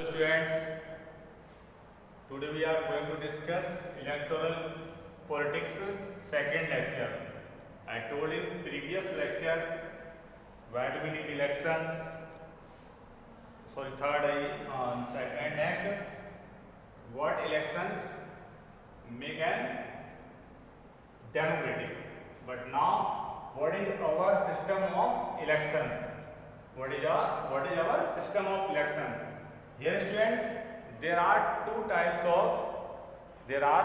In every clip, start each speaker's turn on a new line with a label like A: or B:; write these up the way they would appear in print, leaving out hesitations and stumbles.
A: Hello students, today we are going to discuss electoral politics second lecture. I told in previous lecture why do we need elections, sorry second next what elections make an democratic, but now what is our system of election, what is our system of election. Here students, there are three types of election: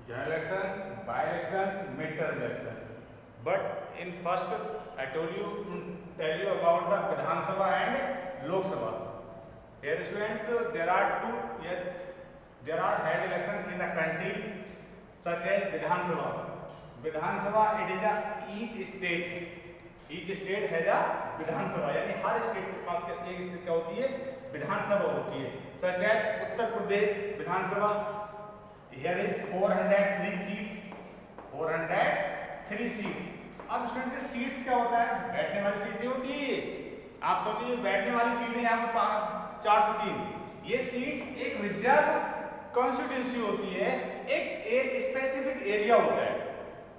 A: general elections, by elections, midterm elections. But in first I tell you about the Vidhan Sabha and Lok Sabha. Here students, there are held elections in the country such as Vidhan Sabha. Vidhan Sabha, it is each state has a Vidhan Sabha, यानी हर state के पास एक state क्या होती है, विधान सभा होती है. सच है Uttar Pradesh Vidhan Sabha, here is 403 seats. अब स्टूडेंट्स सीट्स क्या होता है, बैठने वाली सीट नहीं होती है. आप सोचिए बैठने वाली सीटें यहाँ पर 403. ये सीट्स एक रिजर्व कॉन्स्टिट्यूंसी होती है, एक स्पेसिफिक एरिया होता है.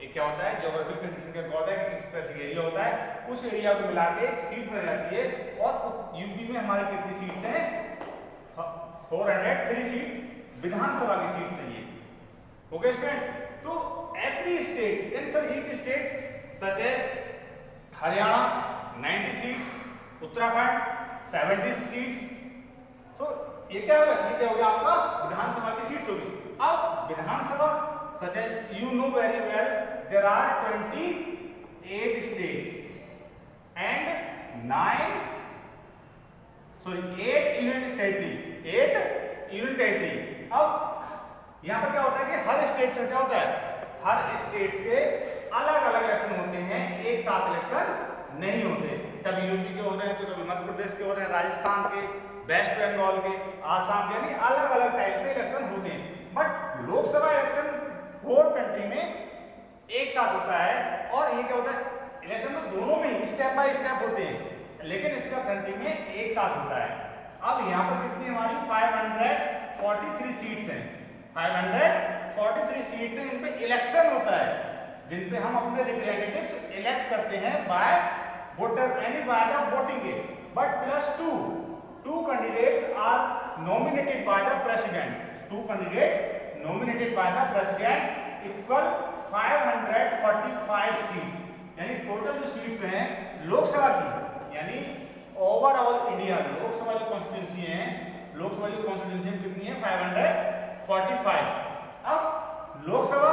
A: एक क्या होता है, ज्योग्राफिक कंडीशन का होता है, एक स्पेसिफिक एरिया होता है, उस एरिया को मिला के एक सीट बन जाती है. और यूपी में हमारे कितनी सीट्स हैं, 403 सीट्स विधानसभा की सीट्स हैं ये. ओके स्टूडेंट्स, तो एवरी स्टेट्स ईच स्टेट्स सच है हरियाणा 90 सीट्स, उत्तराखंड 70 सीट्स. तो ये क्या होगा, ये क्या होगा आपका विधानसभा की सीट्स होगी. अब विधानसभा such as you know very well, there are 28 states and 8 union territory. अब यहाँ पर क्या होता है कि हर स्टेट से क्या होता है, हर स्टेट से अलग अलग इलेक्शन होते हैं, एक साथ इलेक्शन नहीं होते. कभी यूपी के हो रहे हैं तो कभी मध्य प्रदेश के हो रहे हैं, राजस्थान के, वेस्ट बंगाल के, आसाम के, यानी अलग अलग टाइप के इलेक्शन होते हैं. बट लोकसभा इलेक्शन 4 कंट्री में एक साथ होता है. और ये क्या होता है, इलेक्शन तो दोनों में स्टेप बाय स्टेप होते हैं, लेकिन इसका कंट्री में एक साथ होता है. अब यहाँ पर कितनी हमारी 543 सीट्स हैं, 543 सीट्स हैं, इन पे इलेक्शन होता है, जिन पे हम अपने रिप्रेजेंटेटिव्स इलेक्ट करते हैं बाय वोटर, यानी by the voting. But plus two candidates are nominated by the president. 2 candidate nominated by the president equal 545 seats. यानी टोटल जो सीट्स हैं लोकसभा की, यानी ओवरऑल इंडिया लोकसभा जो कॉन्स्टिट्यूंसी है, लोकसभा जो कॉन्स्टिट्यूंसी कितनी है 545. अब लोकसभा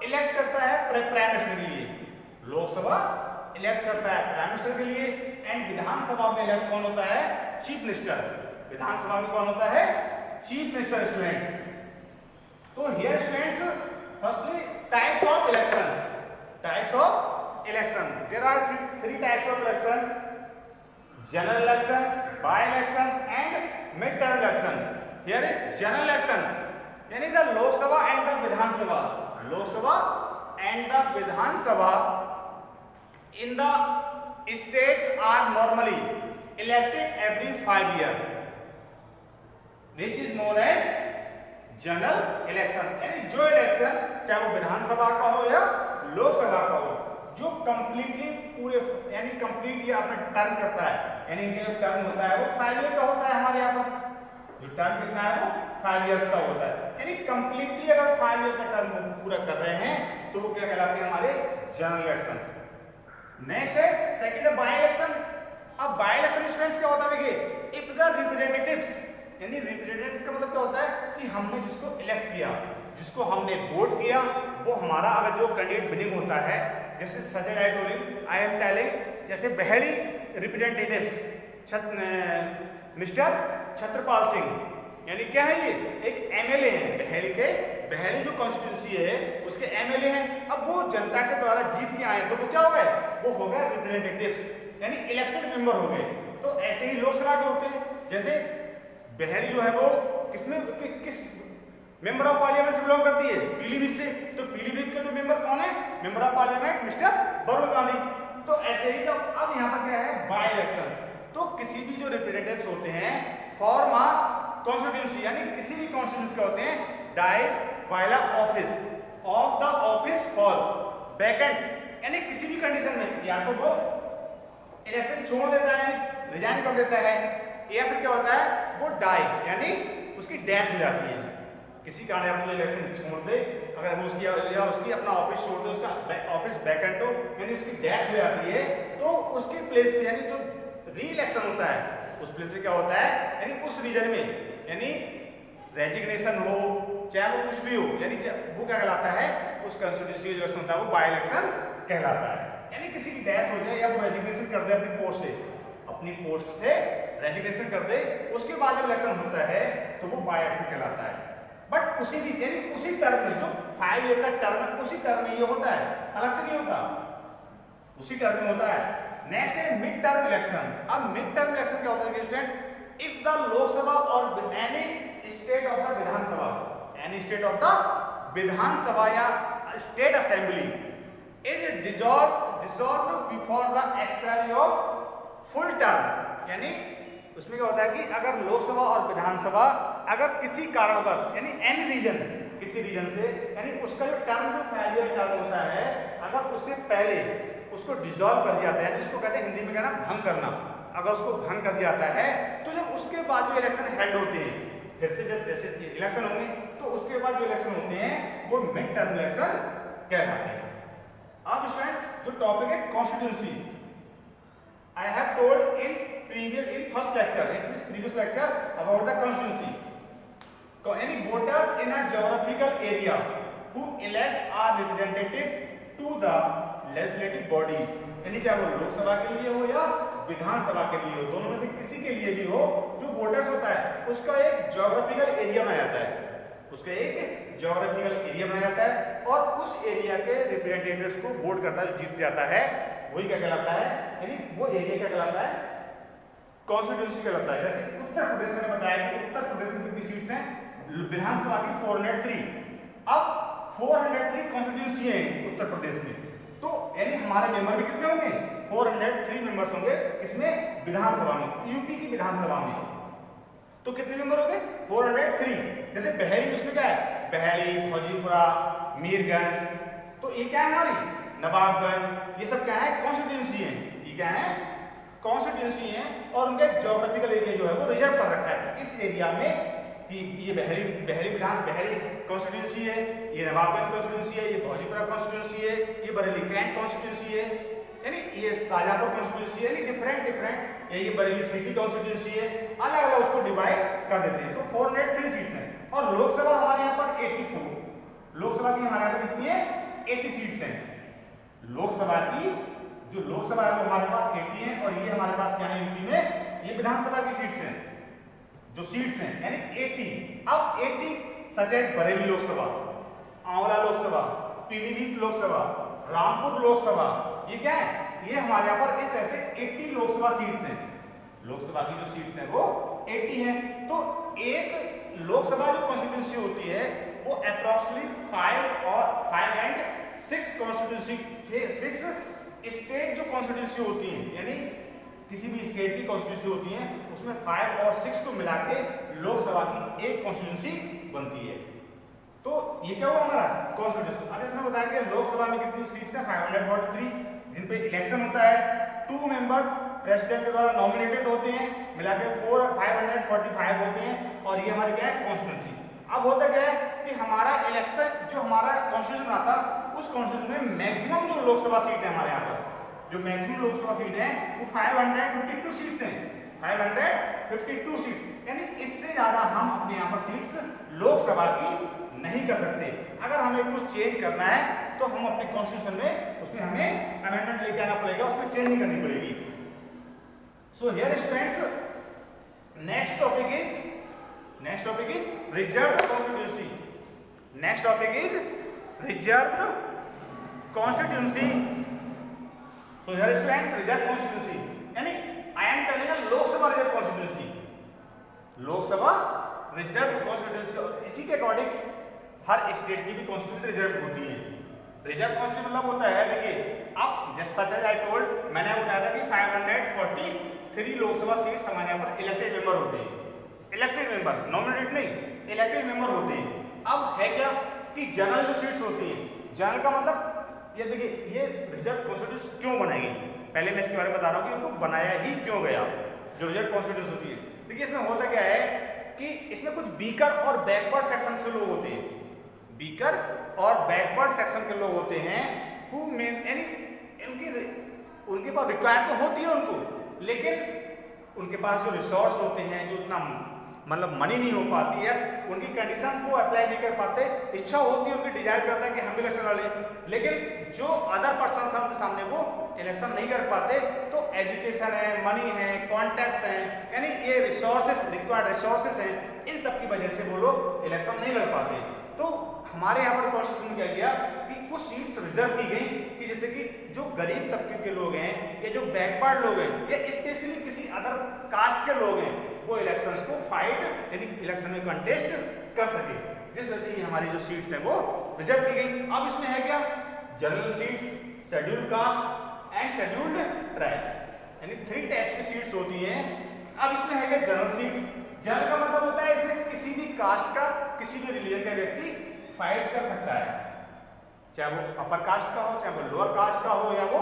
A: इलेक्ट करता है प्राइम मिनिस्टर के लिए, लोकसभा इलेक्ट करता है प्राइम मिनिस्टर के लिए. एंड विधानसभा में इलेक्ट कौन होता है, चीफ मिनिस्टर. विधानसभा में कौन होता है, चीफ मिनिस्टर. स्टूडेंट्स, तो here students, firstly types of election. There are three types of elections: general elections, by elections and midterm elections. Here is general elections, यानी the Lok Sabha and the Vidhan Sabha. Lok Sabha and the Vidhan Sabha in the states are normally elected every 5 years, which is known as general election. यानी जो election चाहे वो विधानसभा का हो या लोकसभा का हो, जो कंप्लीटली पूरे यानी कंप्लीट ये अपना टर्म करता है, यानी इनका जो टर्म होता है वो 5 ईयर का होता है. हमारे यहाँ पर जो टर्म कितना है वो 5 इयर्स का होता है. यानी कंप्लीटली अगर 5 ईयर का टर्म पूरा कर रहे हैं तो वो क्या कहलाते हैं, हमारे जनरल इलेक्शन. नेक्स्ट है सेकंड है बाय इलेक्शन. अब बाय इलेक्शन स्टूडेंट्स क्या होता है, देखिए इफ द रिप्रेजेंटेटिव्स, यानी रिप्रेजेंटेटिव्स का मतलब क्या होता है कि हमने जिसको इलेक्ट किया, जिसको हमने वोट किया, वो हमारा अगर जो कैंडिडेट विनिंग होता है, जैसे सच आई एम टेलिंग, जैसे बहेड़ी रिप्रेजेंटेटिव्स मिस्टर छत्रपाल सिंह, यानी क्या है ये एक एमएलए हैं बहेड़ी जो कॉन्स्टिट्यूंसी है उसके एमएलए हैं. अब वो जनता के द्वारा जीत के आए तो वो क्या हो गए, वो हो गए रिप्रेजेंटेटिव्स, यानी इलेक्टेड मेंबर हो गए. तो ऐसे ही लोकसभा के होते हैं. जैसे बहेड़ी जो है वो किस मेंबर ऑफ पार्लियामेंट से बिलोंग करती है, पीलीभीत से. तो पीलीभीत के जो मेंबर कौन है, member of parliament mister Varun Gandhi. तो ऐसे ही जब अब यहाँ पर क्या है बाय इलेक्शन, तो किसी भी जो रिप्रेजेंटेटिव्स होते हैं फॉर्म अ कॉन्स्टिट्यूंसी, यानी किसी भी कॉन्स्टिट्यूंसी का होते हैं, dies while office of the office falls vacant, यानी किसी भी कंडीशन में या तो वो इलेक्शन छोड़ देता है, रिजाइन कर देता है, या फिर क्या होता है वो डाई यानी उसकी डेथ हो जाती है, किसी कारण अपने इलेक्शन छोड़ दे, अगर वो उसकी या उसकी अपना ऑफिस छोड़ दे, उसका ऑफिस वैकेंट हो यानी उसकी डेथ हो जाती है, तो उसके प्लेस पे यानी जो री इलेक्शन होता है उस प्लेस पे क्या होता है, यानी उस रीजन में यानी रेजिग्नेशन हो चाहे वो कुछ भी हो, यानी वो क्या कहलाता है, उस कंस्टिट्यूंसी इलेक्शन होता है वो बाय इलेक्शन कहलाता है। यानी किसी की डेथ हो जाए या वो रेजिग्नेशन कर दे अपनी पोस्ट से रेजिग्नेशन कर दे, उसके बाद जब इलेक्शन होता है तो वो बाय इलेक्शन कहलाता है। बट उसी भी यानी उसी टर्म में जो 5 ईयर का टर्म है उसी टर्म में ये होता है, अलग से नहीं होता, उसी टर्म में होता है। नेक्स्ट है मिड टर्म इलेक्शन। अब मिड टर्म इलेक्शन क्या होता है स्टूडेंट, इफ द लोकसभा और any state of the Vidhan Sabha, any state of the Vidhan Sabha या state assembly is dissolved before the expiry of full term, यानी उसमें क्या होता है कि अगर लोकसभा और विधानसभा अगर किसी कारणवश यानी एनी रीजन, किसी रीजन से यानी उसका जो टर्म जो 5 ईयर टर्म होता है अगर उससे पहले उसको डिसॉल्व कर दिया जाता है, जिसको कहते हैं हिंदी में कहना भंग करना, अगर उसको भंग कर दिया जाता है तो जब उसके बाद जो इलेक्शन हेल्ड होते हैं, फिर से जब जैसे इलेक्शन होंगे तो उसके बाद जो इलेक्शन होते हैं वो मिड टर्म इलेक्शन कहलाते हैं। अब स्टूडेंट्स जो टॉपिक है constituency, I have told in first lecture, in previous lecture about the constituency. Any voters in a geographical area who elect a representative to the legislative bodies, यानी चाहे वो लोकसभा के लिए हो या विधानसभा के लिए हो, दोनों में से किसी के लिए भी हो, जो वोटर्स होता है उसका एक ज्योग्राफिकल एरिया बनाया जाता है, उसका एक ज्योग्राफिकल एरिया बनाया जाता है और उस एरिया के रिप्रेजेंटेटिव्स को वोट करता है, जीत जाता है, वही क्या कहलाता है, यानी वो एरिया क्या कहलाता है, कॉन्स्टिट्यूंसी कहलाता है। जैसे उत्तर प्रदेश में बताया कि उत्तर प्रदेश में कितनी सीट्स हैं, विधानसभा की 403, अब 403 कॉन्स्टिट्यूंसी है उत्तर प्रदेश में, तो यानी हमारे मेंबर भी कितने होंगे, 403 मेंबर्स होंगे इसमें विधानसभा में, यूपी की विधानसभा में, तो कितने मेंबर हो गए 403। जैसे बहरी उसमें क्या है, बहरी, फौजीपुरा, मीरगंज, तो ये क्या है हमारी नवाबगंज, ये सब क्या है कॉन्स्टिट्यूंसी है, ये क्या है कॉन्स्टिट्यूंसी है और उनके ज्योग्राफिकल एरिया जो है वो रिजर्व कर रखा है कि इस एरिया में कि ये बहरी कॉन्स्टिट्यूंसी है, ये नवाबगंज कॉन्स्टिट्यूंसी है, ये फौजीपुरा कॉन्स्टिट्यूंसी है, ये बरेली कैंट कॉन्स्टिट्यूंसी है, यानी ये शाहजहांपुर कॉन्स्टिट्यूंसी है, यानी डिफरेंट ये बरेली सिटी कॉन्स्टिट्यूंसी है, अलग अलग उसको डिवाइड कर देते हैं। तो 403 सीट्स हैं और लोकसभा हमारे यहाँ पर 84, लोकसभा की हमारे यहाँ पर कितनी है 80 सीट्स हैं, लोकसभा की जो लोकसभा है वो हमारे पास 80 है और ये हमारे पास क्या है यूपी में ये विधानसभा की सीट्स हैं, जो सीट्स हैं यानी 80। अब 80 सच एज बरेली लोकसभा, आंवला लोकसभा, पीलीभीत लोकसभा, रामपुर लोकसभा, ये क्या है, ये हमारे यहाँ पर इस तरह से 80 लोकसभा सीट्स हैं, लोकसभा की जो सीट्स हैं वो 80 हैं। तो एक लोकसभा जो कॉन्स्टिट्यूंसी होती है वो अप्रॉक्सिमेटली 5 and 6 कॉन्स्टिट्यूंसी, 6 स्टेट जो कॉन्स्टिट्यूंसी होती है यानी किसी भी स्टेट की कॉन्स्टिट्यूंसी होती है उसमें 5 और 6 को मिला के लोकसभा की एक कॉन्स्टिट्यूंसी बनती है। तो ये क्या हुआ हमारा कॉन्स्टिट्यूंसी। अब इसमें बताया कि लोकसभा में कितनी सीट्स हैं 543, जिन पे इलेक्शन होता है, 2 मेंबर्स प्रेसिडेंट के द्वारा नॉमिनेटेड होते हैं, मिला के 545 होते हैं और ये हमारी क्या है कॉन्स्टिट्यूंसी। अब होता क्या है कि हमारा इलेक्शन जो हमारा कॉन्स्टिट्यूशन आता उस कॉन्स्टिट्यूशन में मैक्सिमम जो लोकसभा सीट है हमारे यहाँ पर, जो मैक्सिमम लोकसभा सीट है वो 552 सीट्स हैं, 552 सीट्स, यानी इससे ज्यादा हम अपने यहाँ पर सीट्स लोकसभा की नहीं कर सकते। अगर हमें कुछ चेंज करना है तो हम अपने कॉन्स्टिट्यूशन में उसमें हमें अमेंडमेंट लेके आना पड़ेगा, उसमें चेंजिंग करनी पड़ेगी। So here students next topic is reserved constituency. Next topic is reserved constituency. So here students reserved constituency यानी I am telling a Lok Sabha reserve constituency, Lok Sabha reserve constituency. इसी के अकॉर्डिंग हर स्टेट की भी कॉन्स्टिट्यूंसी रिजर्व होती है। Reserve constituency मतलब होता है देखिए अब जैसा सच एज आई टोल्ड, मैंने बताया था कि 3 लोकसभा सीट्स हमारे यहाँ पर इलेक्टेड मेंबर होते हैं, इलेक्टेड मेंबर, नॉमिनेटेड नहीं, इलेक्टेड मेंबर होते हैं। अब है क्या कि जनरल जो सीट्स होती हैं, जनरल का मतलब ये देखिए ये रिजर्व कॉन्स्टिट्यूंसी क्यों बनाई, पहले मैं इसके बारे में बता रहा हूँ कि इनको बनाया ही क्यों गया जो रिजर्व कॉन्स्टिट्यूंसी होती है। देखिए इसमें होता क्या है कि इसमें कुछ वीकर और बैकवर्ड सेक्शन के लोग होते हैं, वीकर और बैकवर्ड सेक्शन के लोग होते हैं हु यानी उनके पास रिक्वायर्ड तो होती है उनको, लेकिन उनके पास जो रिसोर्स होते हैं, जो उतना मतलब मनी नहीं हो पाती है, उनकी कंडीशंस को अप्लाई नहीं कर पाते, इच्छा होती है उनकी, डिजायर करता है कि हम इलेक्शन लड़े, लेकिन जो अदर पर्सन हमके सामने वो इलेक्शन नहीं कर पाते, तो एजुकेशन है, मनी है, कॉन्टैक्ट्स हैं, यानी ये रिसोर्सेस, रिक्वायर्ड रिसोर्सेस हैं, इन सब की वजह से वो लोग इलेक्शन नहीं लड़ पाते। तो हमारे यहाँ पर कॉन्स्टिट्यूशन में क्या किया कि कुछ सीट्स रिजर्व की गई कि जैसे कि जो गरीब तबके के लोग हैं या जो बैकवर्ड लोग हैं या स्पेशली किसी अदर कास्ट के लोग हैं, वो इलेक्शंस को फाइट यानी इलेक्शन में कंटेस्ट कर सके, जिस वजह से ये हमारी जो सीट्स हैं वो रिजर्व की गई। अब इसमें है क्या, general seats, scheduled caste and scheduled tribes, यानी 3 टाइप्स की सीट्स होती हैं। अब इसमें है क्या जनरल सीट, जनरल का मतलब होता है इसमें किसी भी कास्ट का, किसी भी रिलीजन का व्यक्ति फाइट कर सकता है, चाहे वो अपर कास्ट का हो, चाहे वो लोअर कास्ट का हो, या वो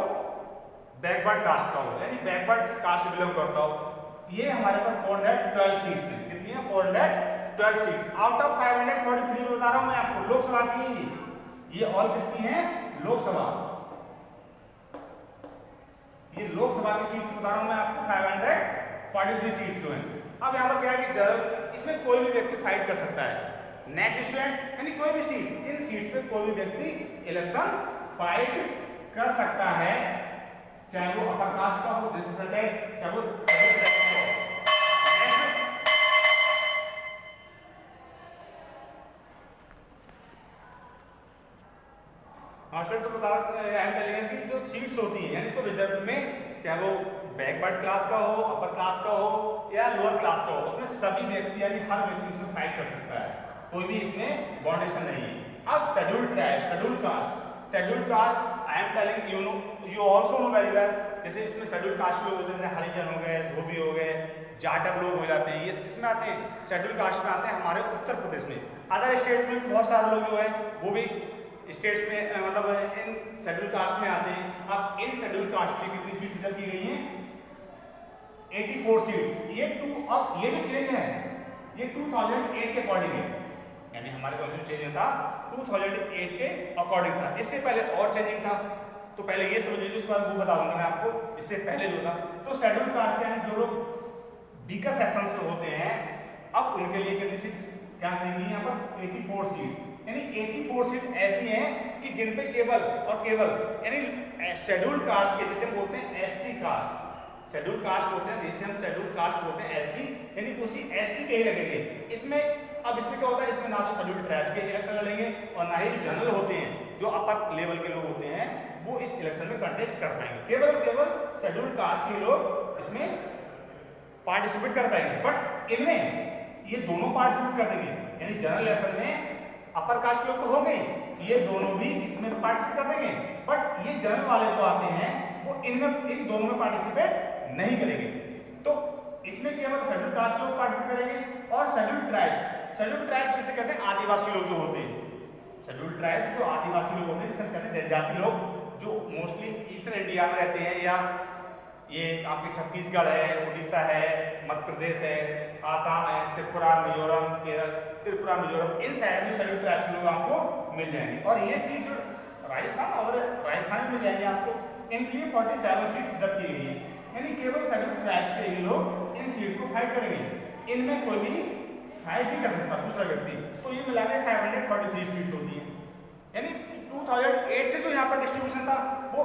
A: बैकवर्ड कास्ट का हो, यानी बैकवर्ड कास्ट बिलोंग करता हो। ये हमारे पास 412 सीट्स हैं, कितनी है 412 सीट आउट ऑफ 543 बता रहा हूं मैं आपको, लोकसभा की, ये ऑल किसकी हैं, लोकसभा, ये लोकसभा की सीट्स बता रहा हूं मैं आपको, 543 सीट्स जो हैं। अब यहाँ पर क्या है कि जनरल, इसमें कोई भी व्यक्ति फाइट कर सकता है, नेक्स्ट स्टूडेंट यानी कोई भी सीट, इन सीट्स पे कोई भी व्यक्ति इलेक्शन फाइट कर सकता है, चाहे वो अपर कास्ट का हो, जैसे सच है, चाहे वो तो बता कि जो सीट्स होती है यानी तो रिजर्व में चाहे वो बैकवर्ड क्लास का हो, अपर क्लास का हो या लोअर क्लास का हो, उसमें सभी व्यक्ति यानी हर व्यक्ति इसमें फाइट कर सकता है, कोई भी इसमें बाउंडेशन नहीं है। अब scheduled tribe, scheduled caste, scheduled caste I am telling you know, you also know very well, जैसे इसमें शेड्यूल्ड कास्ट लोग होते हैं, जैसे हरिजन हो गए, धोबी हो गए, जाटव लोग हो जाते हैं, ये किसमें आते हैं, शेड्यूल्ड कास्ट में आते हैं हमारे उत्तर प्रदेश में। अदर स्टेट्स में बहुत सारे लोग जो है वो भी स्टेट्स में मतलब इन शेड्यूल कास्ट में आते हैं। अब इन शेड्यूल कास्ट की कितनी सीट्स रिजर्व की गई हैं, 84 सीट्स। ये अब ये भी चेंज है, ये 2008 के अकॉर्डिंग है, यानी हमारे पास जो चेंज था 2008 के अकॉर्डिंग था, इससे पहले और चेंजिंग था, तो पहले ये समझ लीजिए, उसके बाद वो बताऊंगा मैं आपको इससे पहले जो था। तो शेड्यूल कास्ट यानी जो लोग वीकर सेक्शन से होते हैं, अब उनके लिए कितनी सीट्स क्या देंगी यहाँ पर, 84 सीट, यानी 84 सीट ऐसी हैं कि जिन पे केवल और केवल यानी शेड्यूल कास्ट के, जिसे बोलते हैं एसटी कास्ट, शेड्यूल कास्ट होते हैं जिसे हम शेड्यूल कास्ट बोलते हैं एससी, यानी उसी एससी के ही लगेंगे इसमें। अब इसमें क्या होता है, इसमें ना तो शेड्यूल ट्राइब के इलेक्शन लड़ेंगे और ना ही जनरल होते हैं, जो अपर लेवल के लोग होते हैं वो इस इलेक्शन में कंटेस्ट कर पाएंगे, केवल शेड्यूल कास्ट के लोग इसमें पार्टिसिपेट कर पाएंगे। बट इनमें ये दोनों पार्टिसिपेट कर देंगे, यानी जनरल इलेक्शन में अपर कास्ट लोग तो होंगे, ये दोनों भी इसमें पार्टिसिपेट कर देंगे, बट ये जनरल वाले जो आते हैं वो इन दोनों में पार्टिसिपेट नहीं करेंगे। तो इसमें केवल शेड्यूल कास्ट लोग पार्टिसिपेट करेंगे और शेड्यूल ट्राइब्स जिसे कहते हैं आदिवासी लोग जो होते हैं, शेड्यूल ट्राइब्स जो आदिवासी लोग होते हैं, जिसे कहते हैं जनजाति लोग, जो मोस्टली ईस्टर्न इंडिया में रहते हैं, या ये आपके छत्तीसगढ़ है, उड़ीसा है, मध्य प्रदेश है, आसाम है, त्रिपुरा, मिजोरम, केरल, त्रिपुरा, मिजोरम, इन साइड में शेड्यूल ट्राइब्स लोग आपको मिल जाएंगे। और ये सीट जो राजस्थान में मिल जाएंगे आपको, इनके लिए 47 सीट्स रिजर्व की गई है, यानी केवल शेड्यूल ट्राइब्स के ही लोग इन सीट को फाइट करेंगे, इनमें कोई भी फाइट नहीं कर सकता दूसरा व्यक्ति। तो ये मिलाकर 543 सीट होती है, यानी 2008 से जो यहाँ पर डिस्ट्रीब्यूशन था वो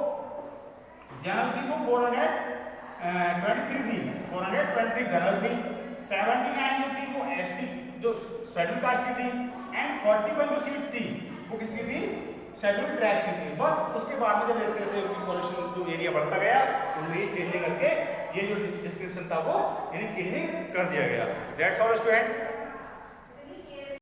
A: जनरल थी, वो 423 थी, 423 जनरल थी, 79 जो थी वो एसटी जो शेड्यूल कास्ट की थी, एंड 41 जो सीट थी वो किसकी थी, शेड्यूल ट्राइब्स की थी। बस उसके बाद में जब ऐसे ऐसे पॉपुलेशन जो एरिया बढ़ता गया, उनमें ये चेंजिंग करके ये जो डिस्क्रिप्शन था वो यानी चेंजिंग कर दिया गया। That's all students.